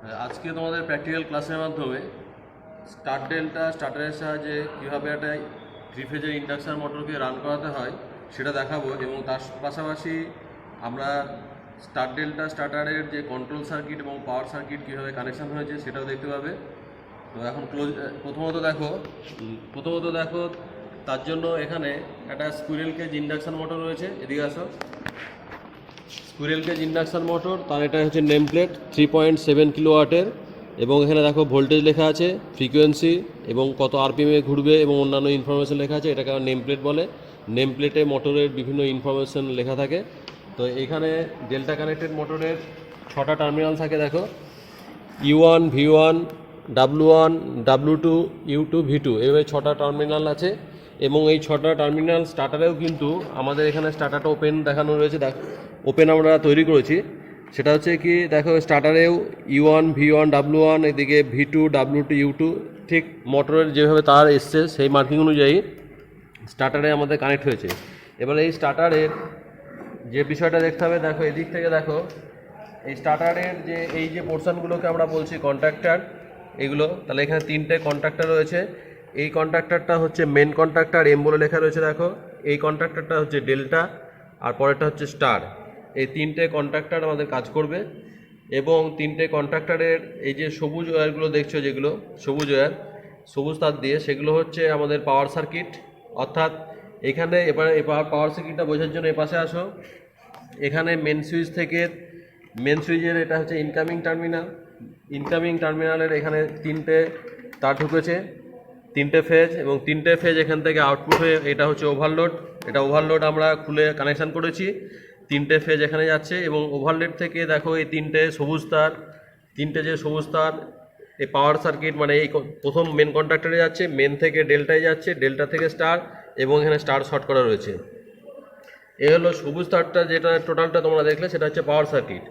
আজকে তোমাদের প্র্যাকটিক্যাল ক্লাসের মাধ্যমে স্টার্টারের সাহায্যে কীভাবে একটা থ্রি ফেজের ইন্ডাকশন মোটরকে রান করাতে হয় সেটা দেখাবো, এবং তার পাশাপাশি আমরা স্টার্টারের যে কন্ট্রোল সার্কিট এবং পাওয়ার সার্কিট কীভাবে কানেকশান হয়েছে সেটাও দেখতে পাবে। তো এখন প্রথমত দেখো তার জন্য এখানে একটা স্কুইরেল কেজ ইন্ডাকশন মোটর রয়েছে। এদিকে আসো। স্কুইরেল কেজ ইন্ডাকশন মোটর, তার এটা হচ্ছে নেম প্লেট 3.7 কিলোওয়াটের, এবং এখানে দেখো ভোল্টেজ লেখা আছে, ফ্রিকোয়েন্সি এবং কত আরপিএমে ঘুরবে এবং অন্যান্য ইনফরমেশন লেখা আছে। এটাকে নেম প্লেট বলে। নেম প্লেটে মোটরের বিভিন্ন ইনফরমেশন লেখা থাকে। তো এখানে ডেল্টা কানেক্টেড মোটরের 6টা টার্মিনাল থাকে। দেখো U1, V1, W1, W2, U2, V2 এইভাবে 6টা টার্মিনাল আছে, এবং এই 6টা টার্মিনাল স্টার্টারেও কিন্তু আমাদের এখানে স্টার্টারটা ওপেন দেখানো রয়েছে। ওপেন আমরা তৈরি করেছি। সেটা হচ্ছে কি, দেখো স্টার্টারেও U1, V1, W1, এদিকে V2, W2, U2 ঠিক মোটরের যেভাবে তার এসছে সেই মার্কিং অনুযায়ী স্টার্টারে আমাদের কানেক্ট হয়েছে। এবার এই স্টার্টারের যে বিষয়টা দেখতে হবে, দেখো এদিক থেকে দেখো এই স্টার্টারের যে এই যে পোর্শনগুলোকে আমরা বলছি কন্ট্রাক্টর, এগুলো তাহলে এখানে 3টে কন্ট্রাক্টর রয়েছে। এই কন্ট্রাক্টরটা হচ্ছে মেন কন্ট্রাক্টর, এম বলে লেখা রয়েছে। দেখো এই কন্ট্রাক্টরটা হচ্ছে ডেল্টা, আর পরেরটা হচ্ছে স্টার। এই 3টে কন্ট্রাক্টর আমাদের কাজ করবে, এবং 3টে কন্ট্রাক্টরের এই যে সবুজ ওয়্যারগুলো দেখছো, যেগুলো সবুজ ওয়্যার, সবুজ তার দিয়ে, সেগুলো হচ্ছে আমাদের পাওয়ার সার্কিট। অর্থাৎ এখানে এবার এই পাওয়ার সার্কিটটা বোঝার জন্য এপাশে আসো। এখানে মেন সুইচের এটা হচ্ছে ইনকামিং টার্মিনালের এখানে 3টে তার ঢুকেছে, 3টে ফেজ, এবং 3টে ফেজ এখান থেকে আউটপুট হয়ে এটা হচ্ছে ওভারলোড। এটা ওভারলোড আমরা খুলে কানেকশান করেছি। 3টে ফেজ এখানে যাচ্ছে, এবং ওভারলোড থেকে দেখো এই 3টে যে সবুজ তার এই পাওয়ার সার্কিট, মানে এই প্রথম মেন কন্ট্রাক্টরে যাচ্ছে, মেন থেকে ডেল্টায় যাচ্ছে, ডেল্টা থেকে স্টার, এবং এখানে স্টার শর্ট করা রয়েছে। এ হলো সবুজ তারটা, যেটা টোটালটা তোমরা দেখলে সেটা হচ্ছে পাওয়ার সার্কিট।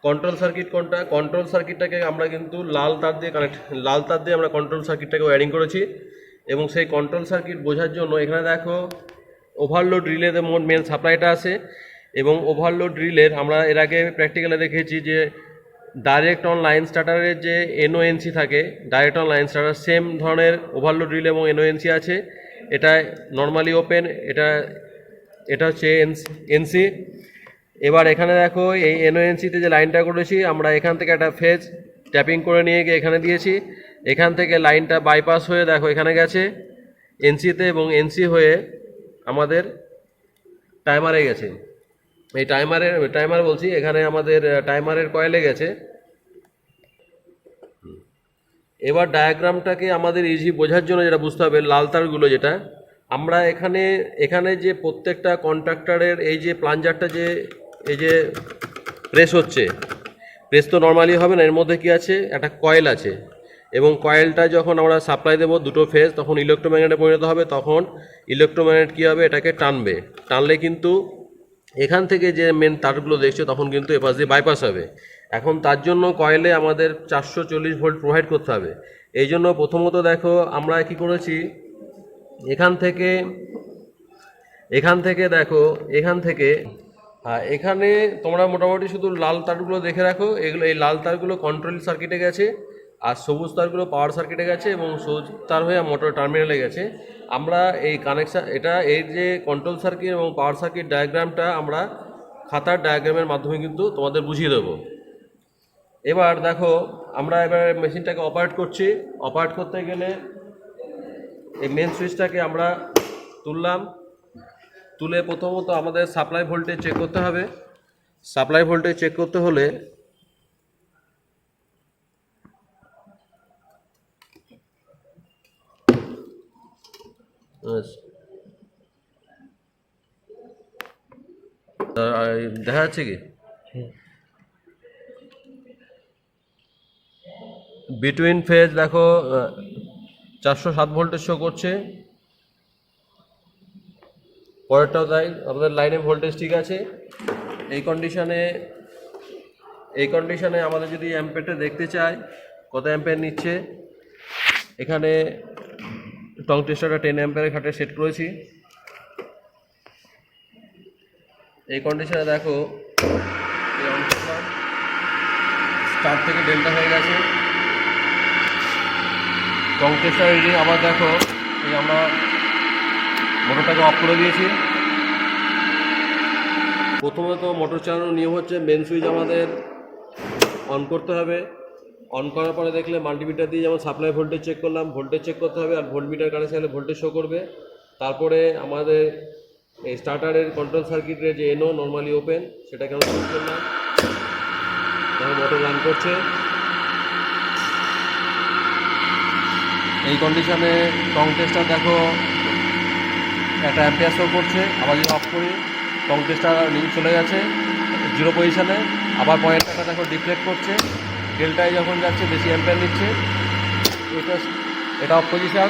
কন্ট্রোল সার্কিট কোনটা? কন্ট্রোল সার্কিটটাকে আমরা কিন্তু লাল তার দিয়ে আমরা কন্ট্রোল সার্কিটটাকে ওয়্যারিং করেছি, এবং সেই কন্ট্রোল সার্কিট বোঝার জন্য এখানে দেখো ওভারলোড রিলেতে মেন সাপ্লাইটা আছে, এবং ওভারলোড রিলের আমরা এর আগে প্র্যাকটিক্যালে দেখেছি যে ডাইরেক্ট অন লাইন স্টার্টারের যে এনওএনসি থাকে, direct on line starter same ধরনের ওভারলোড রিলে এবং এনওএনসি আছে। এটা নর্মালি ওপেন, এটা হচ্ছে এনসি। এবার এখানে দেখো এই এনওএনসিতে যে লাইনটা করেছি আমরা, এখান থেকে একটা ফেজ ট্যাপিং করে নিয়ে গিয়ে এখানে দিয়েছি। এখান থেকে লাইনটা বাইপাস হয়ে দেখো এখানে গেছে এনসিতে, এবং এনসি হয়ে আমাদের টাইমারে গেছে। এই টাইমার বলছি, এখানে আমাদের টাইমারের কয়েলে গেছে। এবার ডায়াগ্রামটাকে আমাদের ইজি বোঝার জন্য যেটা বুঝতে হবে, লাল তারগুলো যেটা আমরা এখানে যে প্রত্যেকটা কন্ট্রাক্টরের এই যে প্লাঞ্জারটা যে এই যে প্রেস হচ্ছে, প্রেস তো নর্মালি হবে না, এর মধ্যে কি আছে, একটা কয়েল আছে, এবং কয়েলটা যখন আমরা সাপ্লাই দেবো দুটো ফেজ, তখন ইলেকট্রোম্যাগনেটে পরিণত হবে। তখন ইলেকট্রোম্যাগনেট কী হবে, এটাকে টানলে কিন্তু এখান থেকে যে মেন তারগুলো দেখছো তখন কিন্তু এপাশ দিয়ে বাইপাস হবে। এখন তার জন্য কয়েলে আমাদের 440 ভোল্ট প্রোভাইড করতে হবে। এই জন্য প্রথমত দেখো আমরা কি করেছি, এখানে তোমরা মোটামুটি শুধু লাল তারগুলো দেখে রাখো। এই লাল তারগুলো কন্ট্রোল সার্কিটে গেছে, আর সবুজ তারগুলো পাওয়ার সার্কিটে গেছে, এবং সবুজ তার হয়ে মোটর টার্মিনালে গেছে। আমরা এই কানেকশান এই যে কন্ট্রোল সার্কিট এবং পাওয়ার সার্কিট ডায়াগ্রামটা আমরা খাতার ডায়াগ্রামের মাধ্যমে কিন্তু তোমাদের বুঝিয়ে দেবো। এবার দেখো আমরা এবার মেশিনটাকে অপারেট করছি। অপারেট করতে গেলে এই মেন সুইচটাকে আমরা তুলে প্রথমত আমাদের সাপ্লাই ভোল্টেজ চেক করতে হবে। সাপ্লাই ভোল্টেজ চেক করতে হলে দেখা যাচ্ছে কি, বিটুইন ফেজ দেখো 407 ভোল্টেজ শো করছে। পরেরটাও তাই, আমাদের লাইনে ভোল্টেজ ঠিক আছে। এই কন্ডিশনে আমাদের যদি অ্যাম্পেয়ারটা দেখতে চাই কত অ্যাম্পেয়ার নিচ্ছে, এখানে টং টেস্টারটা 10 অ্যাম্পেয়ারের খাটে সেট করেছি। এই কন্ডিশনে দেখো স্টার থেকে ডেল্টা হয়ে গেছে। টং টেস্টার রিডিং আবার দেখো, এই আমরা মোটরটাকে অফ করে দিয়েছি। প্রথমত মোটর চালানোর নিয়ম হচ্ছে মেন সুইচ আমাদের অন করতে হবে। অন করার পরে দেখলে মাল্টিমিটার দিয়ে যেমন সাপ্লাই ভোল্টেজ চেক করলাম, ভোল্টেজ চেক করতে হবে, আর ভোল্টমিটার কানেকশন হলে ভোল্টেজ শো করবে। তারপরে আমাদের এই স্টার্টারের কন্ট্রোল সার্কিটের যে এনও নর্মালি ওপেন, সেটাকে আমরা চেক করলাম, তখন মোটর রান করছে। এই কন্ডিশনে টং টেস্টার দেখো একটা অ্যাম্পিয়ার শো করছে। আবার যদি অফ করি টং টেস্টার চলে গেছে 0 পজিশনে। আবার পয়েন্টটা দেখো ডিফ্লেক্ট করছে, ডেল্টায় যখন যাচ্ছে বেশি অ্যাম্পিয়ার নিচ্ছে। এটা অফ পজিশন।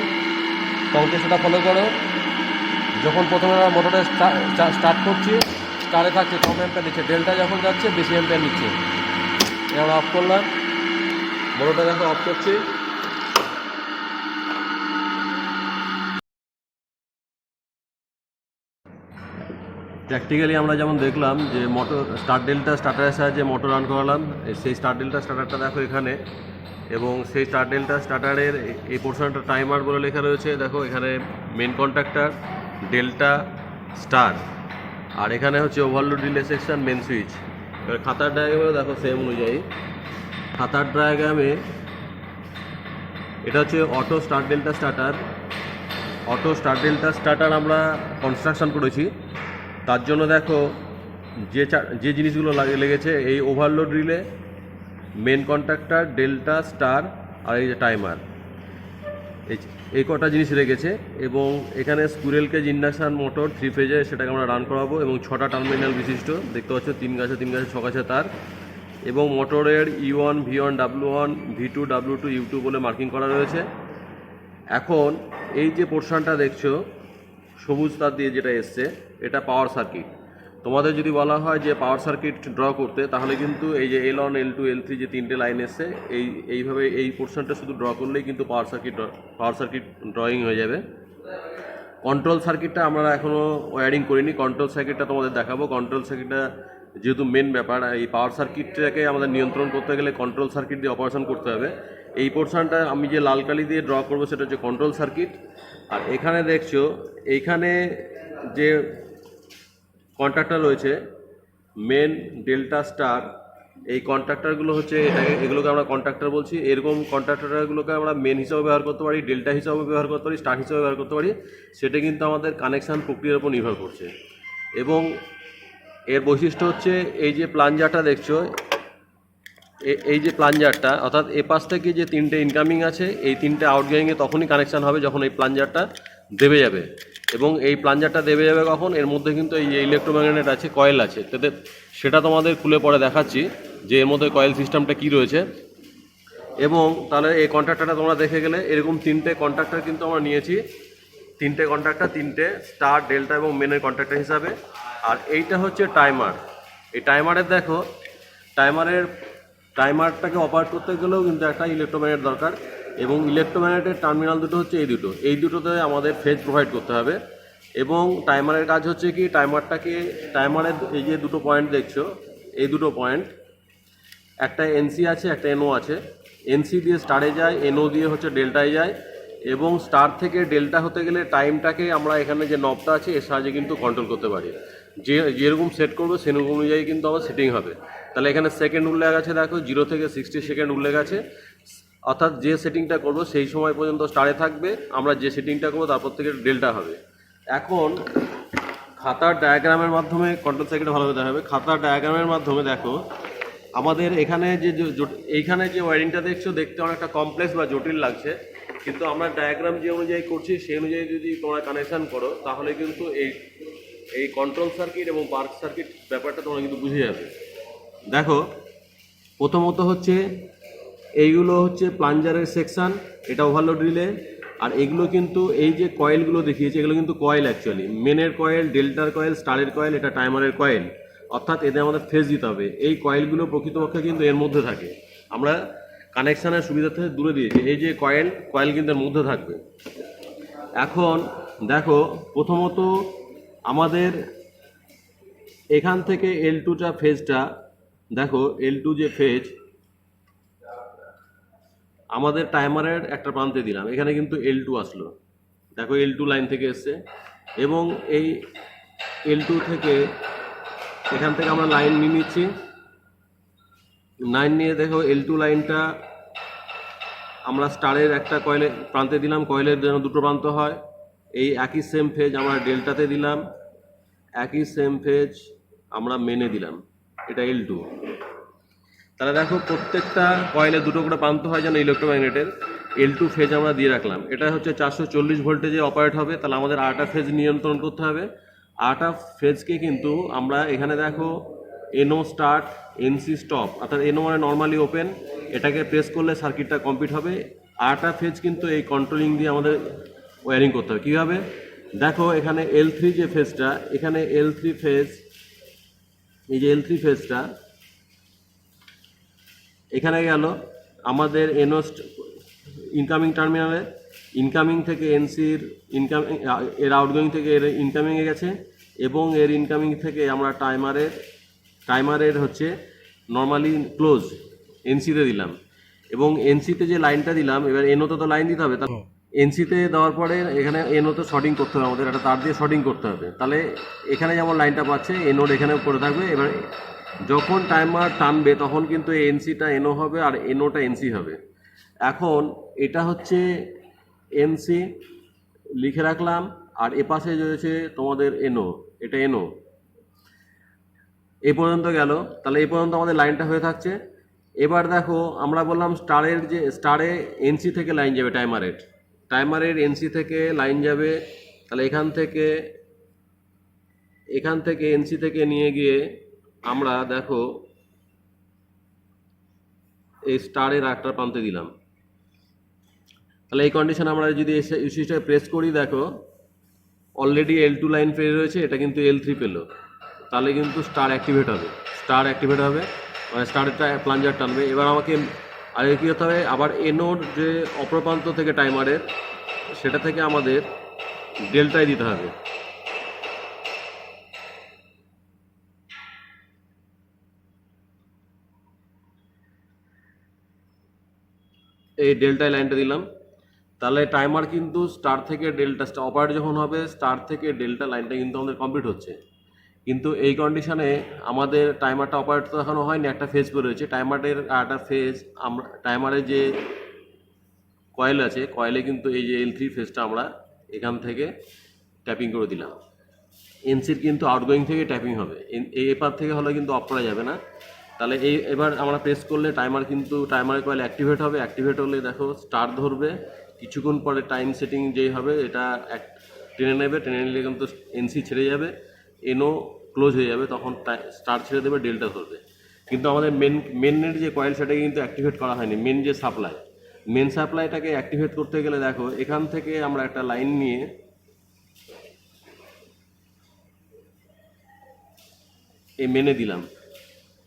টং টেস্টারটা ফলো করো। যখন প্রথমে আমরা মোটরে স্টার্ট করছি, স্টারে থাকছে কম অ্যাম্পিয়ার নিচ্ছে, ডেল্টা যখন যাচ্ছে বেশি অ্যাম্পিয়ার নিচ্ছে। আমরা অফ করলাম, মোটরটা দেখো অফ করছি। প্র্যাকটিক্যালি আমরা যেমন দেখলাম যে মোটর স্টার্টারের সাহায্যে মোটর রান করালাম। সেই স্টার্টারটা দেখো এখানে, এবং সেই স্টার্টারের এই পোর্শনটা টাইমার বলে লেখা রয়েছে। দেখো এখানে মেন কন্ট্যাক্টর, ডেল্টা, স্টার, আর এখানে হচ্ছে overload relay section, main switch. এবার খাতার ডায়াগ্রামে দেখো সেম অনুযায়ী। খাতার ডায়াগ্রামে এটা হচ্ছে অটো স্টার ডেল্টা স্টার্টার আমরা কনস্ট্রাকশন করেছি। তার জন্য দেখো যে জিনিসগুলো লেগেছে, এই overload relay, main contactor, delta, star, আর এই যে টাইমার, এই কটা জিনিস লেগেছে। এবং এখানে স্কুরেল কেজ ইন্ডাকশান মোটর 3 ফেজে, সেটাকে আমরা রান করাবো, এবং 6টা টার্মিনাল বিশিষ্ট। দেখতে পাচ্ছ 3 গাছে 6 গাছে তার, এবং মোটরের E1, V1, W1, V2, W2, U2 বলে মার্কিং করা রয়েছে। এখন এই যে পোর্শনটা দেখছো সবুজ তার দিয়ে যেটা এসছে, এটা পাওয়ার সার্কিট। তোমাদের যদি বলা হয় যে পাওয়ার সার্কিট ড্র করতে, তাহলে কিন্তু এই যে L1, L2, L3 যে 3টে লাইন এসছে, এইভাবে এই পোর্শনটা শুধু ড্র করলেই কিন্তু পাওয়ার সার্কিট ড্রয়িং হয়ে যাবে। কন্ট্রোল সার্কিটটা আমরা এখনও ওয়্যারিং করিনি, কন্ট্রোল সার্কিটটা তোমাদের দেখাবো। কন্ট্রোল সার্কিটটা যেহেতু মেন ব্যাপার, এই পাওয়ার সার্কিটটাকে আমাদের নিয়ন্ত্রণ করতে গেলে কন্ট্রোল সার্কিট দিয়ে অপারেশন করতে হবে। এই পোর্শনটা আমি যে লাল কালি দিয়ে ড্র করবো সেটা হচ্ছে কন্ট্রোল সার্কিট। আর এখানে দেখছো এইখানে যে কন্ট্যাক্টর রয়েছে, মেন, ডেল্টা, স্টার, এই কন্ট্রাক্টরগুলো হচ্ছে এগুলোকে আমরা কন্ট্রাক্টর বলছি। এরকম কন্ট্রাক্টরগুলোকে আমরা মেন হিসাবে ব্যবহার করতে পারি, ডেল্টা হিসাবে ব্যবহার করতে পারি, স্টার হিসাবে ব্যবহার করতে পারি। সেটা কিন্তু আমাদের কানেকশান প্রক্রিয়ার উপর নির্ভর করছে। এবং এর বৈশিষ্ট্য হচ্ছে এই যে প্লাঞ্জারটা দেখছো, এই যে প্লাঞ্জারটা, অর্থাৎ এ পাশ থেকে যে 3টে ইনকামিং আছে, এই 3টে আউটগোয়িংয়ে তখনই কানেকশান হবে যখন এই প্লাঞ্জারটা দেবে যাবে। এবং এই প্লাঞ্জারটা দেবে যাবে কখন, এর মধ্যে কিন্তু এই যে ইলেকট্রোম্যাগনেট আছে, কয়েল আছে, তাতে সেটা তোমাদের খুলে পরে দেখাচ্ছি যে এর মধ্যে কয়েল সিস্টেমটা কী রয়েছে। এবং তাহলে এই কন্ট্রাক্টরটা তোমরা দেখে গেলে, এরকম 3টে কন্ট্রাক্টর কিন্তু আমরা নিয়েছি। 3টে কন্ট্রাক্টর, 3টে স্টার, ডেল্টা এবং মেনের কন্ট্রাক্টর হিসাবে। আর এইটা হচ্ছে টাইমার। এই টাইমারের দেখো, টাইমারটাকে অপারেট করতে গেলেও কিন্তু একটা ইলেকট্রোম্যাগনেট দরকার। এবং ইলেকট্রোম্যাগনেটের টার্মিনাল দুটো হচ্ছে এই দুটোতে আমাদের ফেজ প্রোভাইড করতে হবে। এবং টাইমারের কাজ হচ্ছে কি, টাইমারের এই যে দুটো পয়েন্ট দেখছো, এই দুটো পয়েন্ট, একটা এনসি আছে, একটা এনও আছে। এনসি দিয়ে স্টারে যায়, এনও দিয়ে হচ্ছে ডেল্টায় যায়। এবং স্টার থেকে ডেল্টা হতে গেলে টাইমটাকে আমরা এখানে যে নবটা আছে এর সাহায্যে কিন্তু কন্ট্রোল করতে পারি। যেরকম সেট করবো সেরকম অনুযায়ী কিন্তু আমার সেটিং হবে। তাহলে এখানে সেকেন্ড উল্লেখ আছে, দেখো 0 থেকে 60 সেকেন্ড উল্লেখ আছে। অর্থাৎ যে সেটিংটা করব সেই সময় পর্যন্ত স্টারে থাকবে, আমরা যে সেটিংটা করবো তারপর থেকে ডেল্টা হবে। এখন খাতার ডায়াগ্রামের মাধ্যমে কন্ট্রোল সার্কিটটা ভালোভাবে দেখা হবে। খাতার ডায়াগ্রামের মাধ্যমে দেখো আমাদের এখানে এইখানে যে ওয়্যারিংটা দেখছো, দেখতে অনেকটা কমপ্লেক্স বা জটিল লাগছে, কিন্তু আমরা ডায়াগ্রাম যে অনুযায়ী করছি সেই অনুযায়ী যদি তোমরা কানেকশান করো, তাহলে কিন্তু এই কন্ট্রোল সার্কিট এবং পার্ক সার্কিট ব্যাপারটা তোমরা কিন্তু বুঝে যাবে। দেখো প্রথমত হচ্ছে এইগুলো হচ্ছে প্লাঞ্জারের সেকশান, এটা ওভারলোড রিলে। আর এগুলো কিন্তু এই যে কয়েলগুলো দেখিয়েছে, এগুলো কিন্তু কয়েল অ্যাকচুয়ালি, মেনের কয়েল, ডেল্টার কয়েল, স্টারের কয়েল, এটা টাইমারের কয়েল। অর্থাৎ এদের আমাদের ফেজ দিতে হবে। এই কয়েলগুলো প্রকৃতপক্ষে কিন্তু এর মধ্যে থাকে, আমরা কানেকশানের সুবিধা থেকে দূরে দিয়েছি। এই যে কয়েল কিন্তু এর মধ্যে থাকবে। এখন দেখো প্রথমত আমাদের এখান থেকে L2টা ফেজটা দেখো, L2 যে ফেজ, আমাদের টাইমারের একটা প্রান্তে দিলাম, এখানে কিন্তু L2 আসলো, দেখো L2 লাইন থেকে এসছে, এবং এই L2 থেকে এখান থেকে আমরা লাইন নিয়ে নিচ্ছি। লাইন নিয়ে দেখো L2 লাইনটা আমরা স্টারের একটা কয়েলের প্রান্তে দিলাম, কয়েলের যেন দুটো প্রান্ত হয়। এই একই সেম ফেজ আমরা ডেল্টাতে দিলাম, একই সেম ফেজ আমরা মেনে দিলাম, এটা L2। তাহলে দেখো প্রত্যেকটা কয়েলে দুটো করে প্রান্ত হয় যেন ইলেকট্রোম্যাগনেটের, L2 ফেজ আমরা দিয়ে রাখলাম। এটা হচ্ছে 440 ভোল্টেজে অপারেট হবে, তাহলে আমাদের আরটা ফেজ নিয়ন্ত্রণ করতে হবে। আরটা ফেজকে কিন্তু আমরা এখানে দেখো NO স্টার্ট, NC স্টপ, অর্থাৎ NO মানে নর্মালি ওপেন, এটাকে প্রেস করলে সার্কিটটা কমপ্লিট হবে। আরটা ফেজ কিন্তু এই কন্ট্রোলিং দিয়ে আমাদের ওয়্যারিং করতে হবে। কীভাবে? দেখো এখানে L3 যে ফেজটা, এখানে L3 ফেজ, এই যে L3 ফেজটা এখানে গেল আমাদের NO ইনকামিং টার্মিনালে, ইনকামিং থেকে NCর ইনকামিং, এর আউটগোয়িং থেকে এর ইনকামিংয়ে গেছে, এবং এর ইনকামিং থেকে আমরা টাইমারের হচ্ছে নর্মালি ক্লোজ NCতে দিলাম, এবং NCতে যে লাইনটা দিলাম, এবার NOতে তো লাইন দিতে হবে, তা NCতে দেওয়ার পরে এখানে NOতে শর্টিং করতে হবে, আমাদের একটা তার দিয়ে শর্টিং করতে হবে। তাহলে এখানে যেমন লাইনটা পাচ্ছে NOর এখানে পড়ে থাকবে। এবার যখন টাইমার টানবে তখন কিন্তু NCটা NO হবে আর NOটা NC হবে। এখন এটা হচ্ছে NC লিখে রাখলাম, আর এপাশে রয়েছে তোমাদের NO, এটা NO। এই পর্যন্ত গেল, তাহলে এই পর্যন্ত আমাদের লাইনটা হয়ে থাকছে। এবার দেখো আমরা বললাম স্টারে NC থেকে লাইন যাবে, টাইমারের NC থেকে লাইন যাবে, তাহলে এখান থেকে NC থেকে নিয়ে গিয়ে আমরা দেখো এই স্টারের একটা প্রান্তে দিলাম। তাহলে এই কন্ডিশনে আমরা যদি এই সুইচটা প্রেস করি, দেখো অলরেডি L2 লাইন পেয়ে রয়েছে, এটা কিন্তু L3 পেলো, তাহলে কিন্তু স্টার অ্যাক্টিভেট হবে, মানে স্টারটা প্লাঞ্জার টানবে। এবার আমাকে আগে কী হতে হবে, আবার NOর যে অপরপ্রান্ত থেকে টাইমারের, সেটা থেকে আমাদের ডেল্টায় দিতে হবে। এই ডেল্টায় লাইনটা দিলাম, তাহলে টাইমার কিন্তু স্টার থেকে ডেল্টা অপারেট যখন হবে, স্টার থেকে ডেল্টা লাইনটা কিন্তু আমাদের কমপ্লিট হচ্ছে। কিন্তু এই কন্ডিশনে আমাদের টাইমারটা অপারেট তো এখনও হয়নি, একটা ফেজ পড়ে রয়েছে টাইমারের, একটা ফেজ আমরা টাইমারের যে কয়েল আছে, কয়েলে কিন্তু এই যে L3 ফেজটা আমরা এখান থেকে ট্যাপিং করে দিলাম। NCর কিন্তু আউটগোয়িং থেকে ট্যাপিং হবে, এই এপার থেকে হলে কিন্তু অফ করা যাবে না। তাহলে এবার আমরা প্রেস করলে টাইমারের কয়েল অ্যাক্টিভেট হবে, অ্যাক্টিভেট হলে দেখো স্টার ধরবে, কিছুক্ষণ পরে টাইম সেটিং যেই হবে এটা টেনে নিলে কিন্তু NC ছেড়ে যাবে, NO ক্লোজ হয়ে যাবে, তখন স্টার ছেড়ে দেবে, ডেল্টা ধরবে। কিন্তু আমাদের মেনের যে কয়েল সেটাকে কিন্তু অ্যাক্টিভেট করা হয়নি। মেন সাপ্লাইটাকে অ্যাক্টিভেট করতে গেলে দেখো এখান থেকে আমরা একটা লাইন নিয়ে এই মেনে দিলাম,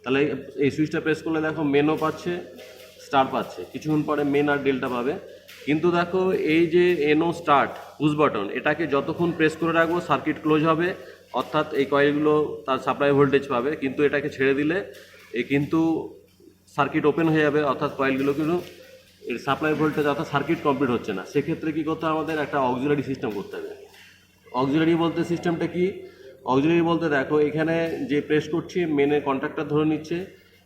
তাহলে এই সুইচটা প্রেস করলে দেখো মেনও পাচ্ছে, স্টার পাচ্ছে, কিছুক্ষণ পরে মেন আর ডেল্টা পাবে। কিন্তু দেখো এই যে NO স্টার্ট পুশ বাটন, এটাকে যতক্ষণ প্রেস করে রাখবো সার্কিট ক্লোজ হবে, অর্থাৎ এই কয়েলগুলো তার সাপ্লাই ভোল্টেজ পাবে। কিন্তু এটাকে ছেড়ে দিলে কিন্তু সার্কিট ওপেন হয়ে যাবে, অর্থাৎ কয়েলগুলো কিন্তু এর সাপ্লাই ভোল্টেজ অর্থাৎ সার্কিট কমপ্লিট হচ্ছে না। সেক্ষেত্রে কী করতে হবে, আমাদের একটা অক্সিলারি সিস্টেম করতে হবে। অক্সিলারি বলতে সিস্টেমটা কি? অক্সিলারি বলতে দেখো এখানে যে প্রেস করছি মেনের কন্ট্যাক্টটা ধরে নিচ্ছে,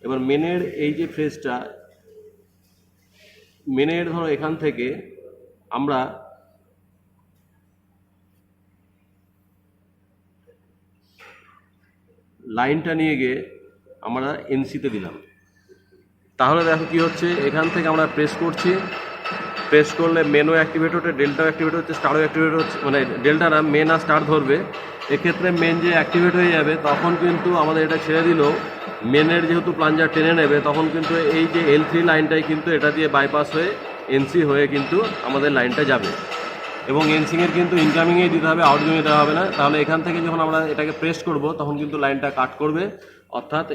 এবার মেনের এই যে ফেজটা, মেনের ধরো এখান থেকে আমরা লাইনটা নিয়ে গিয়ে আমরা NCতে দিলাম। তাহলে দেখো কি হচ্ছে, এখান থেকে আমরা প্রেস করছি, প্রেস করলে মেনও অ্যাক্টিভেট হচ্ছে, ডেল্টাও অ্যাক্টিভেট হচ্ছে, স্টারও অ্যাক্টিভেট হচ্ছে, মানে ডেল্টা না মেন আর স্টার ধরবে। এক্ষেত্রে মেন যে অ্যাক্টিভেট হয়ে যাবে, তখন কিন্তু আমাদের এটা ছেড়ে দিলেও মেনের যেহেতু প্লাঞ্জার টেনে নেবে, তখন কিন্তু এই যে L3 লাইনটাই কিন্তু এটা দিয়ে বাইপাস হয়ে NC হয়ে কিন্তু আমাদের লাইনটা যাবে, এবং NCের কিন্তু ইনকামিংয়েই দিতে হবে, আউটগোয়িংয়ে দেওয়া হবে না। তাহলে এখান থেকে যখন আমরা এটাকে প্রেস করব তখন কিন্তু লাইনটা কাট করবে, অর্থাৎ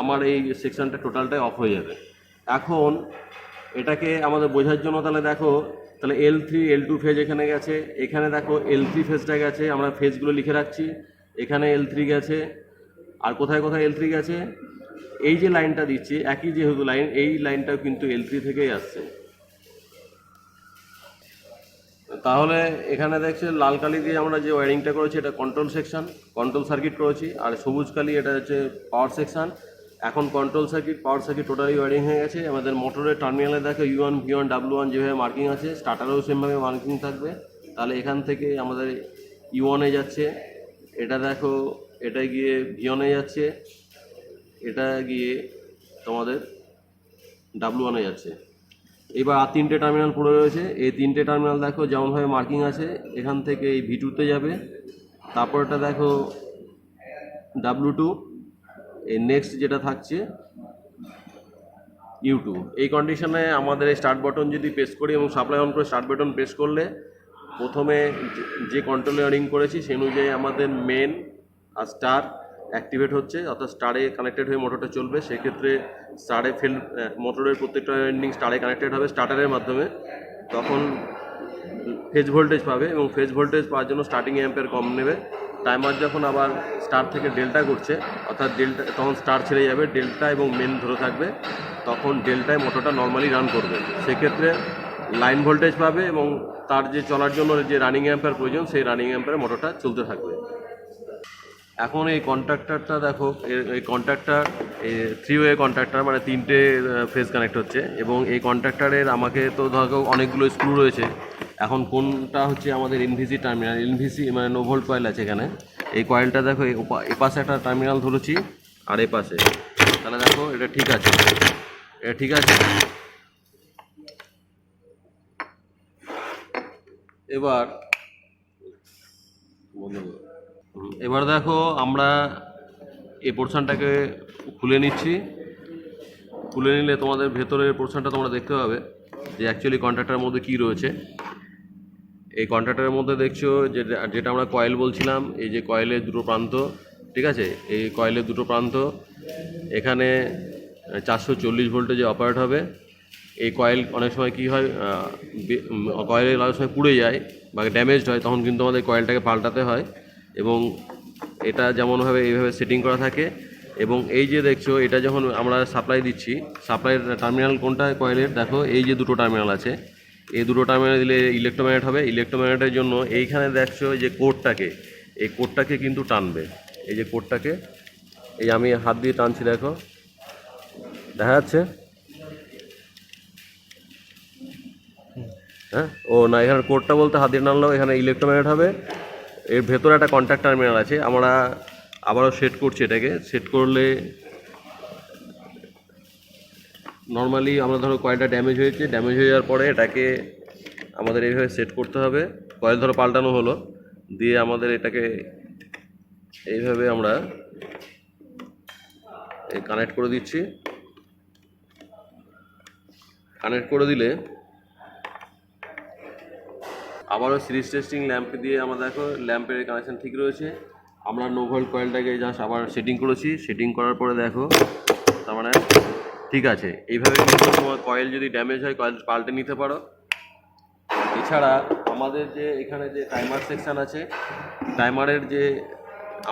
আমার এই সেকশনটা টোটালটাই অফ হয়ে যাবে। এখন এটাকে আমাদের বোঝার জন্য তাহলে L3 L2 ফেজ এখানে গেছে, এখানে দেখো L3 ফেজটা গেছে, আমরা ফেজগুলো লিখে রাখছি, এখানে L3 গেছে, আর কোথায় L3 গেছে, এই যে লাইনটা দিচ্ছি একই যেহেতু লাইন, এই লাইনটাও কিন্তু L3 থেকেই আসছে। তাহলে এখানে দেখছে লাল কালি দিয়ে আমরা যে ওয়্যারিংটা করেছি এটা কন্ট্রোল সেকশন, কন্ট্রোল সার্কিট করেছি, আর সবুজ কালি এটা হচ্ছে পাওয়ার সেকশন। এখন control circuit power circuit totally wiring হয়ে গেছে। আমাদের মোটরের টার্মিনালে দেখো U1 V1 W1 যেভাবে মার্কিং আছে, স্টার্টারেও সেমভাবে মার্কিং থাকবে। তাহলে এখান থেকে আমাদের U1 এ যাচ্ছে, এটা দেখো এটা গিয়ে V1 এ যাচ্ছে, এটা গিয়ে তোমাদের W1 এ যাচ্ছে। এবার আর তিনটে টার্মিনাল পড়ে রয়েছে, এই তিনটে টার্মিনাল দেখো যেমনভাবে মার্কিং আছে, এখান থেকে এই V2 তে যাবে, তারপরটা দেখো W2, এই নেক্সট যেটা থাকছে U2। এই কন্ডিশনে আমাদের এই স্টার্ট বাটন যদি প্রেস করি এবং সাপ্লাই অন করে স্টার্ট বাটন প্রেস করলে প্রথমে যে কন্ট্রোল ওয়্যারিং করেছি সেই অনুযায়ী আমাদের মেন আর স্টার অ্যাক্টিভেট হচ্ছে, অর্থাৎ স্টারে কানেক্টেড হয়ে মোটরটা চলবে। সেক্ষেত্রে স্টারে মোটরের প্রত্যেকটা ওয়্যারিং স্টারে কানেক্টেড হবে স্টার্টারের মাধ্যমে, তখন ফেজ ভোল্টেজ পাবে এবং ফেজ ভোল্টেজ পাওয়ার জন্য স্টার্টিং অ্যাম্পের কম নেবে। টাইমার যখন আবার স্টার থেকে ডেল্টা করছে, অর্থাৎ ডেল্টা তখন স্টার ছেড়ে যাবে, ডেল্টা এবং মেন ধরে থাকবে, তখন ডেল্টায় মোটরটা নর্মালি রান করবে। সেক্ষেত্রে লাইন ভোল্টেজ পাবে এবং তার যে চলার জন্য যে রানিং অ্যাম্পের প্রয়োজন সেই রানিং অ্যাম্পের মোটরটা চলতে থাকবে। এখন এই কন্ট্রাক্টরটা দেখো, এই কন্ট্রাক্টর থ্রি ওয়ে কন্ট্রাক্টর, মানে তিনটে ফেজ কানেক্ট হচ্ছে, এবং এই কন্ট্রাক্টরের আমাকে তো ধরো অনেকগুলো স্ক্রু রয়েছে। এখন কোনটা হচ্ছে আমাদের এনভিসি টার্মিনাল, এনভিসি মানে নো ভোল্ট কয়েল আছে এখানে। এই কয়েলটা দেখো এপাশে একটা টার্মিনাল ধরেছি আর এপাশে, তাহলে দেখো এটা ঠিক আছে, এটা ঠিক আছে। এবার দেখো আমরা এই পোর্শনটাকে খুলে নিচ্ছি। খুলে নিলে তোমাদের ভেতরের পোর্শনটা তোমরা দেখতে পাবে যে অ্যাকচুয়ালি কন্ট্রাক্টরের মধ্যে কী রয়েছে। এই কন্ট্রাক্টরের মধ্যে দেখছো যেটা আমরা কয়েল বলছিলাম, এই যে কয়েলের দুটো প্রান্ত, ঠিক আছে, এই কয়েলের দুটো প্রান্ত এখানে 440 ভোল্টেজে অপারেট হবে। এই কয়েল অনেক সময় কী হয়, কয়েলের অনেক সময় পুড়ে যায় বা ড্যামেজড হয়, তখন কিন্তু আমাদের কয়েলটাকে পাল্টাতে হয়। এবং এটা যেমনভাবে এইভাবে সেটিং করা থাকে। এবং এই যে দেখছো এটা যখন আমরা সাপ্লাই দিচ্ছি, সাপ্লাইয়ের টার্মিনাল কোনটা কয়েলের, দেখো এই যে দুটো টার্মিনাল আছে, এই দুটো টার্মিনাল দিলে ইলেকট্রোম্যাগনেট হবে। ইলেকট্রোম্যাগনেটের জন্য এইখানে দেখছো যে কোডটাকে, এই কোডটাকে কিন্তু টানবে, এই যে কোডটাকে, এই আমি হাত দিয়ে টানছি, দেখো দেখা যাচ্ছে, হ্যাঁ ও না, এখানে কোডটা বলতে হাত দিয়ে টানলেও এখানে ইলেকট্রোম্যাগনেট হবে। এর ভেতরে একটা কন্ট্যাক্ট টার্মিনাল আছে, আমরা আবারও সেট করছি এটাকে। সেট করলে নর্মালি আমরা ধরো কয়েলটা ড্যামেজ হয়েছে, ড্যামেজ হয়ে যাওয়ার পরে এটাকে আমাদের এইভাবে সেট করতে হবে। কয়েল ধরো পাল্টানো হলো, দিয়ে আমাদের এটাকে এইভাবে আমরা কানেক্ট করে দিচ্ছি। কানেক্ট করে দিলে আবারও সিরিজ টেস্টিং ল্যাম্প দিয়ে আমরা দেখো ল্যাম্পের কানেকশান ঠিক রয়েছে। আমরা নো ভোল্ট কয়েলটাকে জাস্ট আবার সেটিং করেছি, সেটিং করার পরে দেখো তার মানে ঠিক আছে। এইভাবে কিন্তু তোমার কয়েল যদি ড্যামেজ হয় কয়েল পাল্টে নিতে পারো। এছাড়া আমাদের যে এখানে যে টাইমার সেকশান আছে, টাইমারের যে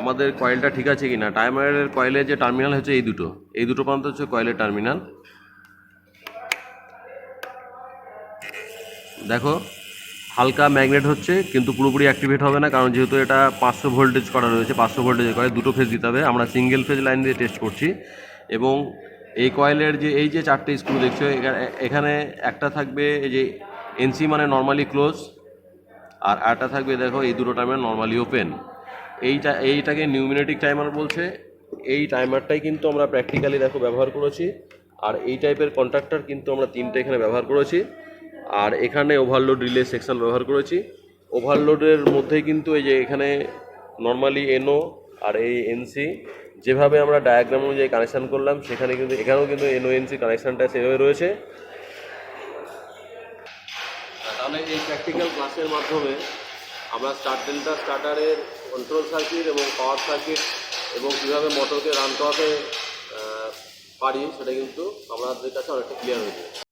আমাদের কয়েলটা ঠিক আছে কি না, টাইমারের কয়েলের যে টার্মিনাল হচ্ছে এই দুটো প্রান্ত হচ্ছে কয়েলের টার্মিনাল। দেখো হালকা ম্যাগনেট হচ্ছে কিন্তু পুরোপুরি অ্যাক্টিভেট হবে না, কারণ যেহেতু এটা 500 ভোল্টেজ করা রয়েছে, 500 ভোল্টেজের কয়েল দুটো ফেজ দিতে হবে। আমরা সিঙ্গেল ফেজ লাইন দিয়ে টেস্ট করছি। এবং এই কয়েলের যে এই যে চারটে স্ক্রু দেখছো, এখানে একটা থাকবে এই যে এনসি মানে নর্মালি ক্লোজ, আর একটা থাকবে দেখো এই দুটো টাইমার নর্মালি ওপেন। এইটাকে নিউমিনেটিক টাইমার বলছে। এই টাইমারটাই কিন্তু আমরা প্র্যাকটিক্যালি দেখো ব্যবহার করেছি। আর এই টাইপের কন্ট্রাক্টর কিন্তু আমরা তিনটে এখানে ব্যবহার করেছি। আর এখানে ওভারলোড রিলে সেকশন ব্যবহার করেছি। ওভারলোডের মধ্যেই কিন্তু এই যে এখানে নর্মালি এনও আর এই এনসি যেভাবে আমরা ডায়াগ্রাম অনুযায়ী কানেকশান করলাম, সেখানে কিন্তু এখানেও কিন্তু এনও এনসি কানেকশানটা সেভাবে রয়েছে। তাহলে এই প্র্যাকটিক্যাল ক্লাসের মাধ্যমে আমরা স্টার্টারের কন্ট্রোল সার্কিট এবং পাওয়ার সার্কিট এবং কীভাবে মোটরকে রান করাতে পারি সেটা কিন্তু আমাদের কাছে অনেকটা ক্লিয়ার হয়েছে।